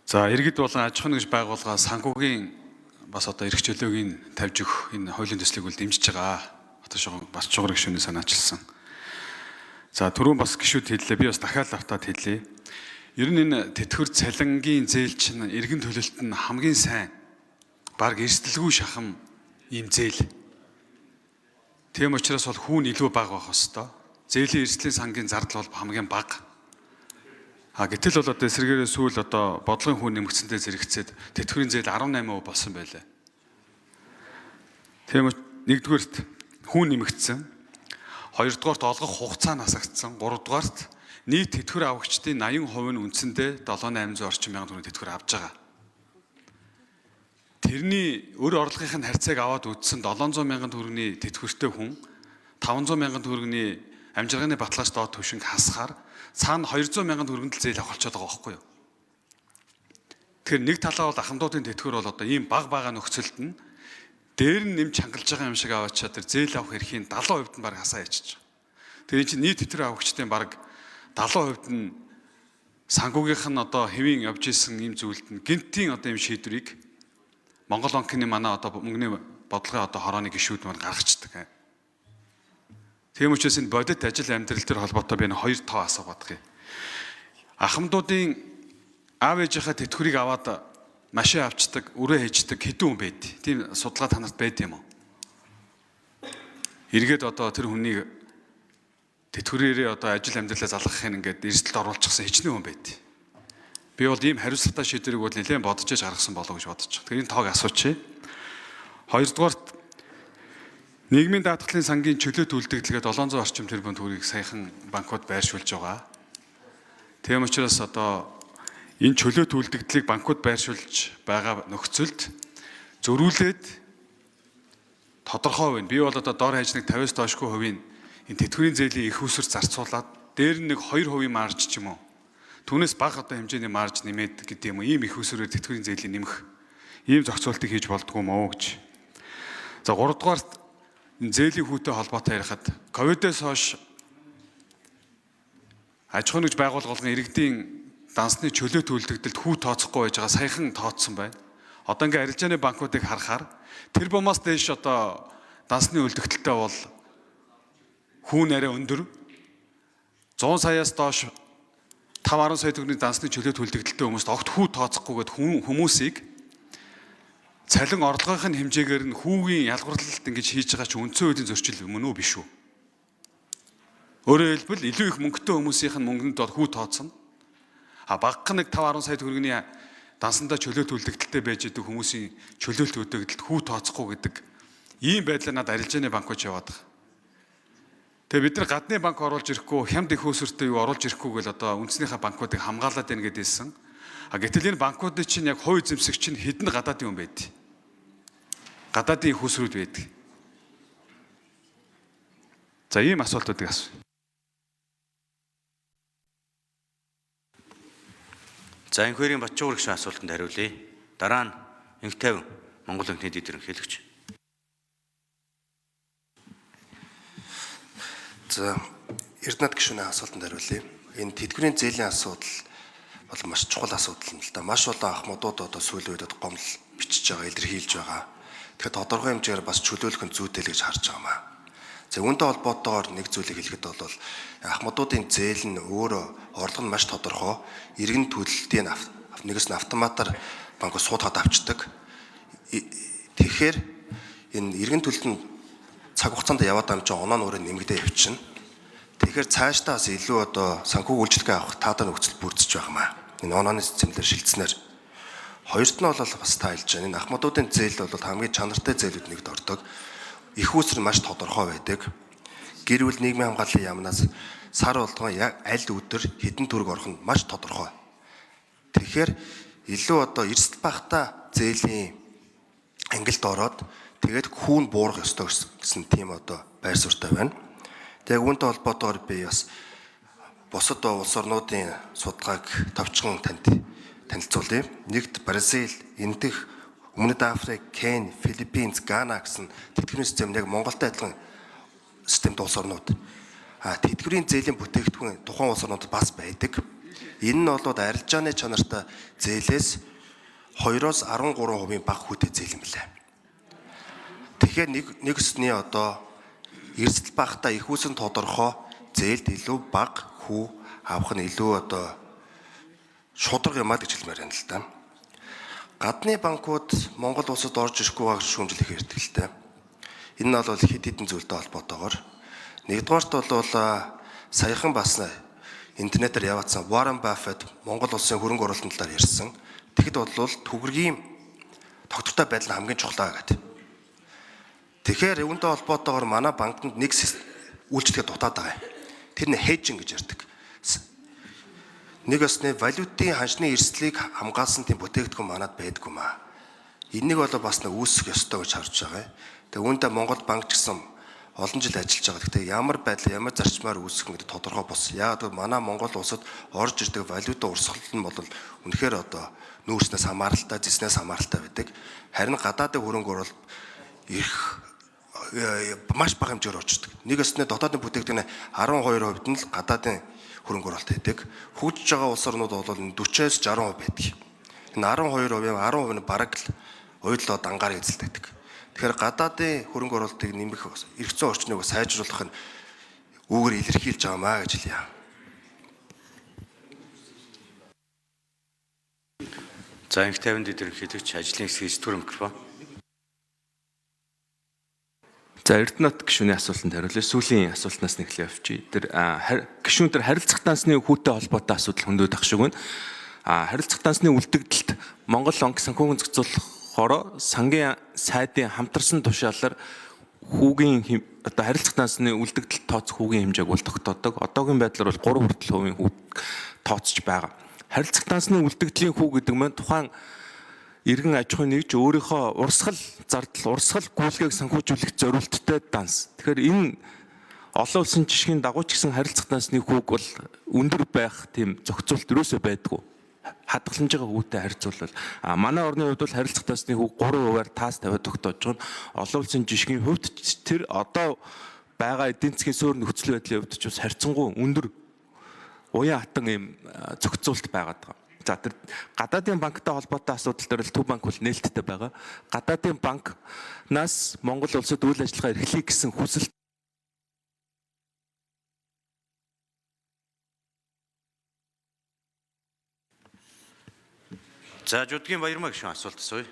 За иргэд болон аж ахуйн нэгж байгууллага санхүүгийн бас одоо эрх чөлөөгийн тавьж өгөх энэ хуулийн төслийг үл дэмжиж байгаа. Бас чугар гишүүний санаачилсан. За түрүүн бас гишүүд хэллээ. Би бас дахиад автаад хэлье. Ер нь энэ тэтгэвэр цалингийн зээл чинь иргэн төлөлт нь хамгийн сайн баг эрсдэлгүй шахам ийм зээл. Тийм учраас бол хүүн илүү бага байх ёстой. Зээлийн эрсдлийн сангийн зардал бол хамгийн бага. Гэтэл бол одоо эсрэгээрээ сүүл одоо бодлогын хүн нэмэгдсэндээ зэрэгцээд тэтгэврийн зээл 18% болсон байлаа. Тийм нэгдүгээрт хүн нэмэгдсэн, хоёрдугаарт олгох хугацаа насагдсан, гуравдугаарт нийт тэтгэвэр авагчдын 80% нь үндсэндээ 7-800 орчим мянган төгрөгийн тэтгэвэр авж байгаа. Тэрний өр орлогын харьцааг аваад үзсэн 700 мянган төгрөгийн тэтгэвэртэй хүн 500 мянган төгрөгийн амжиргааны баталгаач доод түвшинг хасахаар цаана 200 мянган төгрөгийн зээл авах болчиход байгаа байхгүй юу? Тэгэхээр нэг талаа бол ахмадуудын тэтгэвэр бол одоо ийм бага нөхцөлд нь дээр нь нэмж хангалж байгаа юм шиг аваачаа тэр зээл авах эрхийн 70% нь баг хасаа ячиж байгаа. Тэр энэ чинь нийт тэтгэвэр авагчдын баг 70% нь санхүүгийнх нь одоо хэвийн явж исэн ийм зүйлд нь гинтийн одоо ийм шийдвэрийг Монгол банкны манай одоо мөнгөний бодлогын одоо хорооны гишүүд маань гаргацдаг. Тийм учраас энэ бодит ажил амьдрал төр холбоотой би энэ хоёр тоо асуугаад байгаа. Ахмадуудын аав ээжийнхээ тэтгэврийг аваад машин авчдаг, өрөө хийждэг хэдэн хүн байд? Тийм судалгаа танарт байд юм уу? Эргээд одоо тэр хүнийг тэтгэврээрээ одоо ажил амьдралаа залгахын ингээд эрсдэлд оруулчихсан хичнээн хүн байд. Би бол ийм хариуцлагатай шийдвэрийг бол нэлээд бодож гаргасан болов гэж бодож байна. Тэгэхээр энэ тоог асуучих. Хоёрдугаарт нийгмийн даатгалын сангийн чөлөөт үйлдвэрлэгээ 700 орчим тэрбум төгрөгийг саяхан банкуд байршуулж байгаа. Тийм учраас одоо энэ чөлөөт үйлдвэрлэлийг банкуд байршуулж байгаа нөхцөлд зөрүүлээд тодорхой байна. Би бол одоо дор хаяж нэг 50-с доошгүй хувийн энэ тэтгэврийн зээлийн их усүр зарцуулаад дээр нь нэг 2% марж ч юм уу. Түүнээс бага одоо хэмжээний марж нэмээд гэдэг юм уу. Ийм их усүрээр тэтгэврийн зээлийн нэмэх ийм зохицуултыг хийж болдгоо мó гэж. За 3 дугаарт зээлийн хүүтэй холбоотой ярихад ковидоос хойш аж ахуйн нэгж байгууллагын иргэдийн дансны чөлөөт үйлдвэрлэлд хүү тооцохгүй байж байгаа саяхан тооцсон байна. Одоо ингээ арилжааны банкуудыг харахаар тэр бомоос дээш одоо дансны үйлдвэрлэлтэй бол хүүн арай өндөр 100 саяас доош 5-10 сая төгрөгийн дансны чөлөөт үйлдвэрлэлтэй хүмүүст огт хүү тооцохгүйгээд хүмүүсийг цалин орлогын хэмжээгээр нь хүүгийн ялгарлалт ингэж хийж байгаа чи үндсэн хуулийн зөрчил юм уу биш үү? Өөрөөр хэлбэл илүү их мөнгөтэй хүмүүсийнх нь мөнгөнд бол хүү тооцно. Багах нэг 5-10 сая төгрөгийн дансандаа чөлөөт үйлдвэрлэлтэй байж идэг хүмүүсийн чөлөөлт үйлдвэрлэлд хүү тооцохгүй гэдэг ийм байдлаар над арилжааны банкуд яваад байгаа. Тэгээ бид нар гадны банк оруулж ирэхгүй, хямд их усүртэй юу оруулж ирэхгүй гэл одоо үндснийхээ банкуудыг хамгаалаад байна гэдээсэн. Гэтэл энэ банкуудын чинь яг хувь эзэмсэг чинь хэдэн гадаадын хүн байд? Гадаадын их усрууд байдаг. За ийм асуултуудыг асуу. За инхүүрийн Батчуур гişүн асуултанд хариулъя. Дараа нь Инхтайван Монгол Банкны дэд ерөнхийлөгч. За Эрдэнэт гишүүний асуултанд хариулъя. Энэ тэтгэврийн зээлийн асуудал бол маш чухал асуудал юм л да. Маш олон ахмадууд одоо сүүлийн үед гомдол бичиж байгаа, илэрхийлж байгаа. Тэгэхээр тодорхой хэмжээгээр бас чөлөөлөх нь зүйтэй л гэж харж байгаа маа. За үүнтэй холбоотойгоор нэг зүйлийг хэлэхэд бол ахмадуудын зээл нь өөрөө орлого нь маш тодорхой. Иргэн төлөлтийн нэгээс нь автоматар банкуд суудгаад авчдаг. Тэгэхээр энэ иргэн төлөлт нь цаг хугацаанд яваад амжаа оноо нүрээ нэмэгдээ явчихна. Тэгэхээр цаашдаа бас илүү одоо санхүү үйлчлэгээ авах таадар нөхцөл бүрдэж байгаа маа. Энэ онооны системээр шилжснээр. Хоёрт нь бол бас тайлж байна. Энэ ахмадуудын зээл бол хамгийн чанартай зээлүүд нэгд ордог. Их усэр маш тодорхой байдаг. Гэр бүл нийгмийн хамгааллын яамнаас сар болгон яг аль өдөр хэдэн төгрөг орох нь маш тодорхой. Тэгэхээр илүү одоо эрсдэл багтаа зээлийн ангилд ороод тэгээд хүүн буурах ёстой гэсэн тийм одоо байр суурьтай байна. Тэгээд үүнтэй холбоотойгоор би бас бусад улс орнуудын судалгааг товчхон танилцуулъя. Нэгд Бразил, Индих, Өмнөд Африк, Кени, Филиппинс, Гана гэсэн тэтгэврийн систем яг Монголтой адилхан системд улс орнууд. Тэтгэврийн зээлийн бүтээгдэхүүн тухайн улс орнууд бас байдаг. Энэ нь болоод арилжааны чанартай зээлээс 2-13% бага хүүтэй зээл юм лээ. Тэгэхээр нэг өсний одоо эрсдэл багтаа их үсэн тодорхой зээлд илүү бага хүү авах нь илүү одоо шударга юмаа гэж хэлмээр байна л да. Гадны банкуд Монгол улсад орж ирэхгүй байгаа шүүмжлэх эртгэлтэй. Энэ нь бол хэд хэдэн зүйлтэй холбоотойгоор нэгдүгээрт бол саяхан бас интернетээр яваадсан Warren Buffett Монгол улсын хөрөнгө оруулалтын талаар ярьсан. Тэгэхэд бол төгрөгийн тогтвортой байдал хамгийн чухал гэдэг. Тэгэхээр үүнтэй холбоотойгоор манай банкнд нэг үйлчлэгээ дутаад байгаа юм. Тэр нь хеджинг гэж ярьдаг. Нэг өсний валютын ханшны эрсдлийг хамгаалсан тийм бүтээгдэхүүн манад байдгүй маа. Энийг бол бас нэг үүсэх ёстой гэж харж байгаа. Тэгээ үүндээ Монгол банк ч гэсэн олон жил ажиллаж байгаа. Гэхдээ ямар байдал, ямар зарчмаар үүсэх гэдэг тодорхой бос. Яг л манай Монгол улсад орж ирдэг валютын урсгал нь бол үнэхээр одоо нүүрснээс хамааралтай, зэснээс хамааралтай байдаг. Харин гадаадын хөрөнгө оруулалт их маш бага хэмжээр орчдөг. Нэг өсний дотоодын бүтээгдэхүүний 12% нь л гадаадын хөрөнгө оруулалт байдаг. Хөгжиж байгаа улс орнууд бол 40-60% байдаг. Энэ 12%-ийн 10% нь бараг л уйлдоо дангаар эзэлдэг. Тэгэхээр гадаадын хөрөнгө оруулалтыг нэмэх эрх зүйн орчныг сайжруулах нь үүгээр илэрхийлж байгаа маа гэж хэлье. За инх 50-нд ерөнхийлөгч ажлын хэсгийн сэтгүүр микрофон. За Эрдэнэт гишүүний асуултанд хариулъя. Сүүлийн асуултнаас нэг л явчих. Тэр гишүүн тэр харилцах дансны хүүтэй холбоотой асуудал хөндөд ах шиг байна. Харилцах дансны үлдэгдэлт Монгол банк санхүүгийн зохицуулахоор сангийн сайдын хамтарсан тушаалаар хүүгийн одоо харилцах дансны үлдэгдэлт тооцох хүүгийн хэмжээг бол тогтоодог. Одоогийн байдлаар бол 3 хүртэл хувийн хүү тооцож байгаа. Харилцах дансны үлдэгдлийн хүү гэдэг нь тухайн иргэн аж ахуйн нэгж өөрийнхөө урсгал зардал, урсгал гүйлгээг санхүүжүүлэх зорилттой данс. Тэгэхээр энэ олон улсын жишгийн дагуу ч гэсэн харилцах дансны хүүг бол өндөр байх тийм зохицуулт юусоо байдгүй. Хадгалж байгаа хүүтэй харьцуулбал манай орны хувьд бол харилцах дансны хүүг 3%-аар таас тавиад тогтоож байгаа нь олон улсын жишгийн хувьд тэр одоо байгаа эдийн засгийн суурь нөхцөл байдлын хувьд ч бас харьцангуй өндөр уян хатан ийм зохицуулт байгаад байгаа. За тэр гадаадын банктай холбоотой асуудал дээр л Төв банк бол нээлттэй байгаа. Гадаадын банкнаас Монгол улсад үйл ажиллагаа эрхлэе гэсэн хүсэлт За Жудгийн Баярмаа гишүүн асуулт асууя.